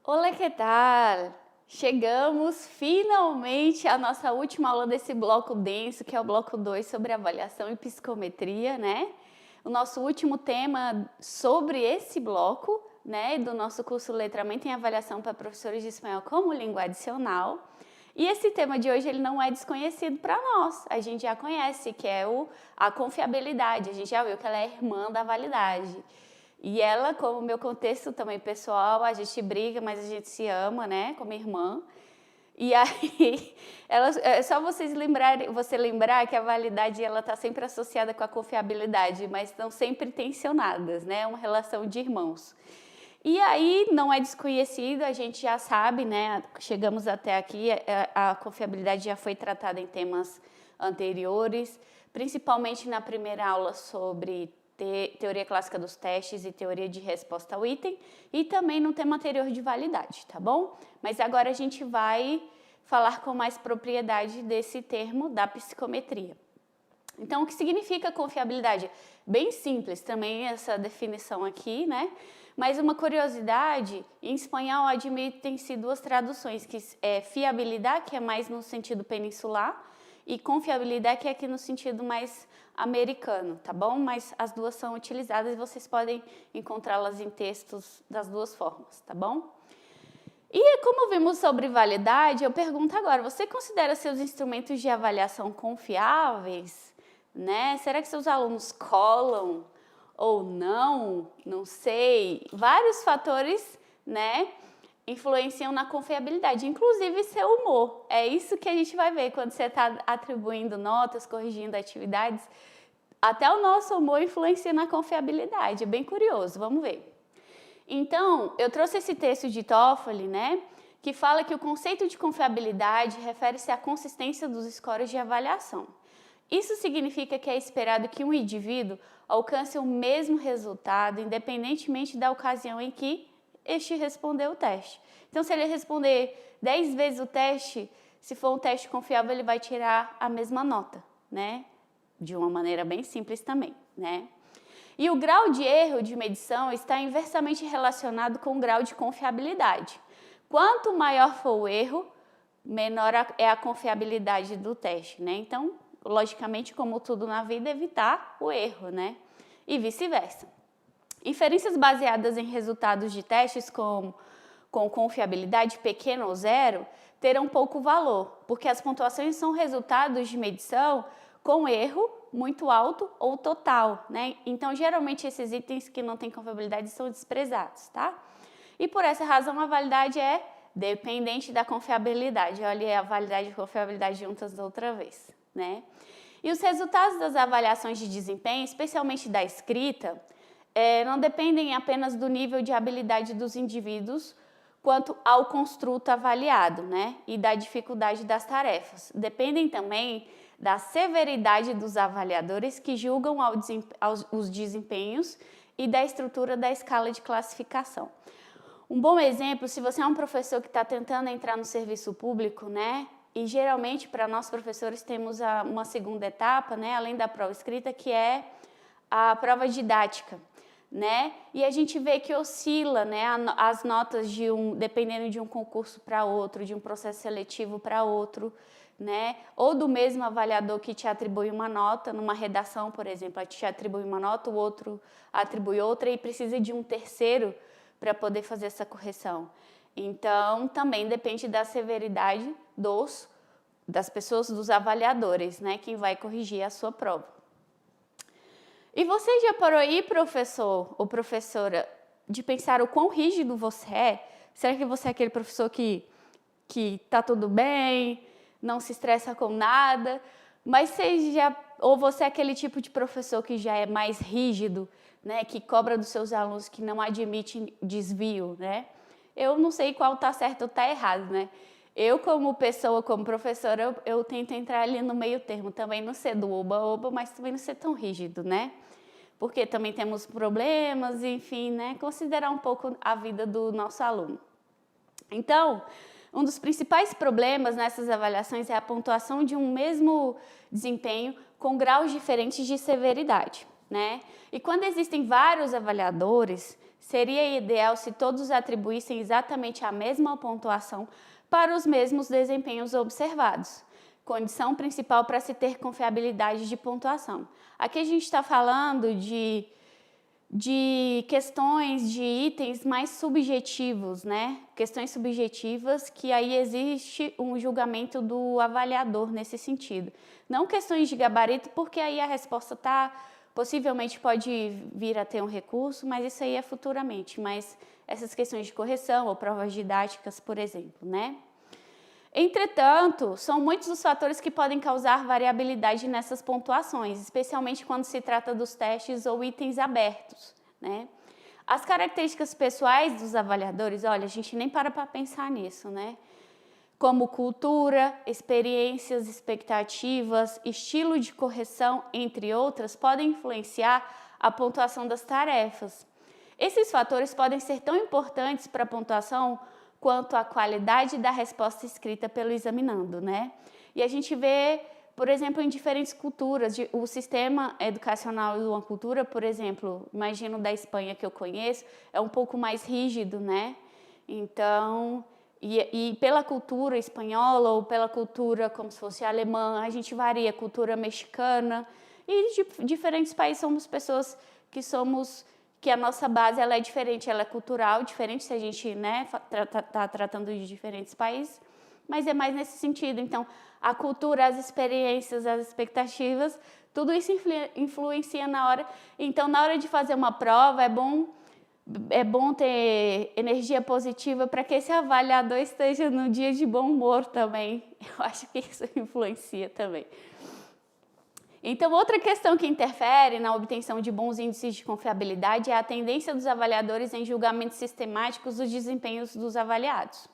Olá, que tal? Chegamos finalmente à nossa última aula desse bloco denso, que é o bloco 2 sobre avaliação e psicometria, né? O nosso último tema sobre esse bloco, né, do nosso curso Letramento em Avaliação para Professores de Espanhol como Língua Adicional. E esse tema de hoje ele não é desconhecido para nós, a gente já conhece, que é a confiabilidade, a gente já viu que ela é irmã da validade. E ela, como meu contexto também pessoal, a gente briga, mas a gente se ama, né, como irmã. E aí, é só você lembrar que a validade ela está sempre associada com a confiabilidade, mas estão sempre tensionadas, né, é uma relação de irmãos. E aí, não é desconhecido, a gente já sabe, né, chegamos até aqui, a confiabilidade já foi tratada em temas anteriores, principalmente na primeira aula sobre teoria clássica dos testes e teoria de resposta ao item, e também no tema anterior de validade, tá bom? Mas agora a gente vai falar com mais propriedade desse termo da psicometria. Então, o que significa confiabilidade? Bem simples também essa definição aqui, né? Mas uma curiosidade, em espanhol admitem-se duas traduções, que é fiabilidade, que é mais no sentido peninsular, e confiabilidade, que é aqui no sentido mais americano, tá bom? Mas as duas são utilizadas e vocês podem encontrá-las em textos das duas formas, tá bom? E como vimos sobre validade, eu pergunto agora, você considera seus instrumentos de avaliação confiáveis? Né? Será que seus alunos colam ou não? Não sei. Vários fatores, né, influenciam na confiabilidade, inclusive seu humor. É isso que a gente vai ver quando você está atribuindo notas, corrigindo atividades. Até o nosso humor influencia na confiabilidade. É bem curioso, vamos ver. Então, eu trouxe esse texto de Toffoli, né, que fala que o conceito de confiabilidade refere-se à consistência dos scores de avaliação. Isso significa que é esperado que um indivíduo alcance o mesmo resultado, independentemente da ocasião em que este respondeu o teste. Então, se ele responder 10 vezes o teste, se for um teste confiável, ele vai tirar a mesma nota, né? De uma maneira bem simples também, né? E o grau de erro de medição está inversamente relacionado com o grau de confiabilidade. Quanto maior for o erro, menor é a confiabilidade do teste, né? Então, logicamente, como tudo na vida, evitar o erro, né? E vice-versa. Inferências baseadas em resultados de testes com confiabilidade pequena ou zero terão pouco valor, porque as pontuações são resultados de medição com erro muito alto ou total, né? Então, geralmente, esses itens que não têm confiabilidade são desprezados, tá? E por essa razão, a validade é dependente da confiabilidade. Olha a validade e a confiabilidade juntas da outra vez, né? E os resultados das avaliações de desempenho, especialmente da escrita, não dependem apenas do nível de habilidade dos indivíduos quanto ao construto avaliado, né? E da dificuldade das tarefas. Dependem também da severidade dos avaliadores que julgam os desempenhos e da estrutura da escala de classificação. Um bom exemplo, se você é um professor que está tentando entrar no serviço público, né? E geralmente para nós professores temos uma segunda etapa, né? Além da prova escrita, que é a prova didática, né? E a gente vê que oscila, né? As notas dependendo de um concurso para outro, de um processo seletivo para outro, né? Ou do mesmo avaliador que te atribui uma nota numa redação, por exemplo, te atribui uma nota, o outro atribui outra e precisa de um terceiro para poder fazer essa correção. Então, também depende da severidade das pessoas, dos avaliadores, né? Quem vai corrigir a sua prova. E você já parou aí, professor ou professora, de pensar o quão rígido você é? Será que você é aquele professor que tá tudo bem, não se estressa com nada, mas ou você é aquele tipo de professor que já é mais rígido, né, que cobra dos seus alunos, que não admite desvio, né? Eu não sei qual tá certo ou tá errado, né? Eu, como pessoa, como professora, eu tento entrar ali no meio termo, também não ser do oba-oba, mas também não ser tão rígido, né? Porque também temos problemas, enfim, né? Considerar um pouco a vida do nosso aluno. Então, um dos principais problemas nessas avaliações é a pontuação de um mesmo desempenho com graus diferentes de severidade, né? E quando existem vários avaliadores, Seria ideal se todos atribuíssem exatamente a mesma pontuação para os mesmos desempenhos observados. Condição principal para se ter confiabilidade de pontuação. Aqui a gente está falando de questões de itens mais subjetivos, né? Questões subjetivas que aí existe um julgamento do avaliador nesse sentido. Não questões de gabarito, porque aí a resposta possivelmente pode vir a ter um recurso, mas isso aí é futuramente. Mas essas questões de correção ou provas didáticas, por exemplo, né? Entretanto, são muitos os fatores que podem causar variabilidade nessas pontuações, especialmente quando se trata dos testes ou itens abertos, né? As características pessoais dos avaliadores, olha, a gente nem para pensar nisso, né? Como cultura, experiências, expectativas, estilo de correção, entre outras, podem influenciar a pontuação das tarefas. Esses fatores podem ser tão importantes para a pontuação quanto a qualidade da resposta escrita pelo examinando, né? E a gente vê, por exemplo, em diferentes culturas, o sistema educacional de uma cultura, por exemplo, imagino da Espanha que eu conheço, é um pouco mais rígido, né? Então, e pela cultura espanhola ou pela cultura como se fosse alemã, a gente varia, cultura mexicana, e de diferentes países somos pessoas que a nossa base ela é diferente, ela é cultural, diferente se a gente, né, tá tratando de diferentes países, mas é mais nesse sentido. Então, a cultura, as experiências, as expectativas, tudo isso influencia na hora. Então, na hora de fazer uma prova, é bom ter energia positiva para que esse avaliador esteja no dia de bom humor também. Eu acho que isso influencia também. Então, outra questão que interfere na obtenção de bons índices de confiabilidade é a tendência dos avaliadores em julgamentos sistemáticos dos desempenhos dos avaliados.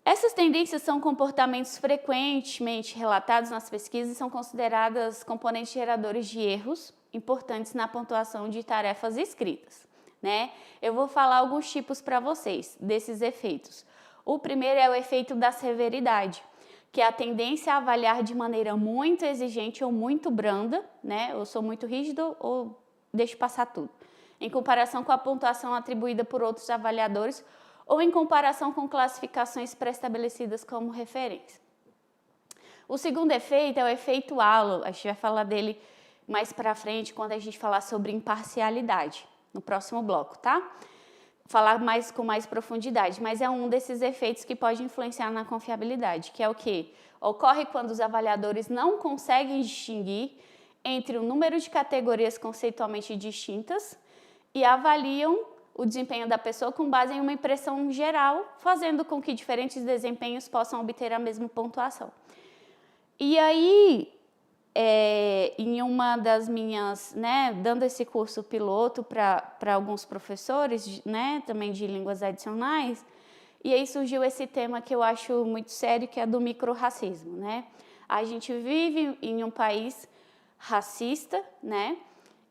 Essas tendências são comportamentos frequentemente relatados nas pesquisas e são consideradas componentes geradores de erros importantes na pontuação de tarefas escritas, né? Eu vou falar alguns tipos para vocês desses efeitos. O primeiro é o efeito da severidade, que é a tendência a avaliar de maneira muito exigente ou muito branda, né? Eu sou muito rígido ou deixo passar tudo, em comparação com a pontuação atribuída por outros avaliadores ou em comparação com classificações pré-estabelecidas como referência. O segundo efeito é o efeito halo, a gente vai falar dele mais para frente quando a gente falar sobre imparcialidade, no próximo bloco, tá? Falar com mais profundidade, mas é um desses efeitos que pode influenciar na confiabilidade, que é o que? Ocorre quando os avaliadores não conseguem distinguir entre o número de categorias conceitualmente distintas e avaliam o desempenho da pessoa com base em uma impressão geral, fazendo com que diferentes desempenhos possam obter a mesma pontuação. E aí, em uma das minhas, né, dando esse curso piloto para alguns professores, né, também de línguas adicionais, e aí surgiu esse tema que eu acho muito sério, que é do microrracismo, né? A gente vive em um país racista, né,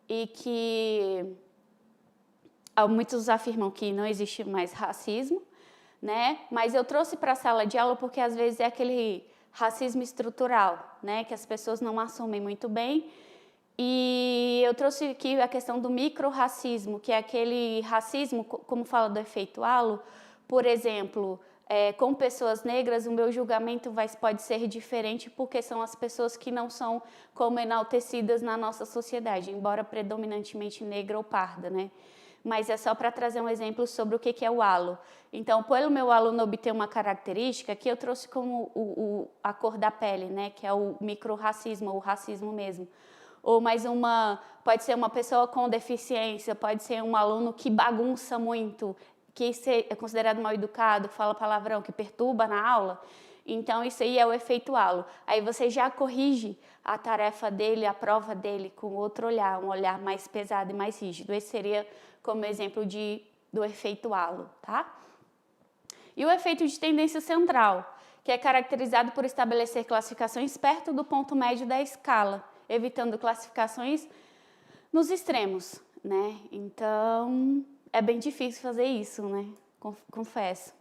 e que muitos afirmam que não existe mais racismo, né, mas eu trouxe para a sala de aula porque às vezes é aquele racismo estrutural, né, que as pessoas não assumem muito bem. E eu trouxe aqui a questão do microrracismo, que é aquele racismo, como fala do efeito halo, por exemplo, com pessoas negras, o meu julgamento pode ser diferente porque são as pessoas que não são como enaltecidas na nossa sociedade, embora predominantemente negra ou parda, né? Mas é só para trazer um exemplo sobre o que é o halo. Então, pelo meu aluno obter uma característica, que eu trouxe como a cor da pele, né, que é o microrracismo, ou o racismo mesmo. Ou mais pode ser uma pessoa com deficiência, pode ser um aluno que bagunça muito, que é considerado mal educado, fala palavrão, que perturba na aula. Então, isso aí é o efeito halo. Aí você já corrige a tarefa dele, a prova dele com outro olhar, um olhar mais pesado e mais rígido. Esse seria como exemplo do efeito halo, tá? E o efeito de tendência central, que é caracterizado por estabelecer classificações perto do ponto médio da escala, evitando classificações nos extremos, né? Então, é bem difícil fazer isso, né? Confesso.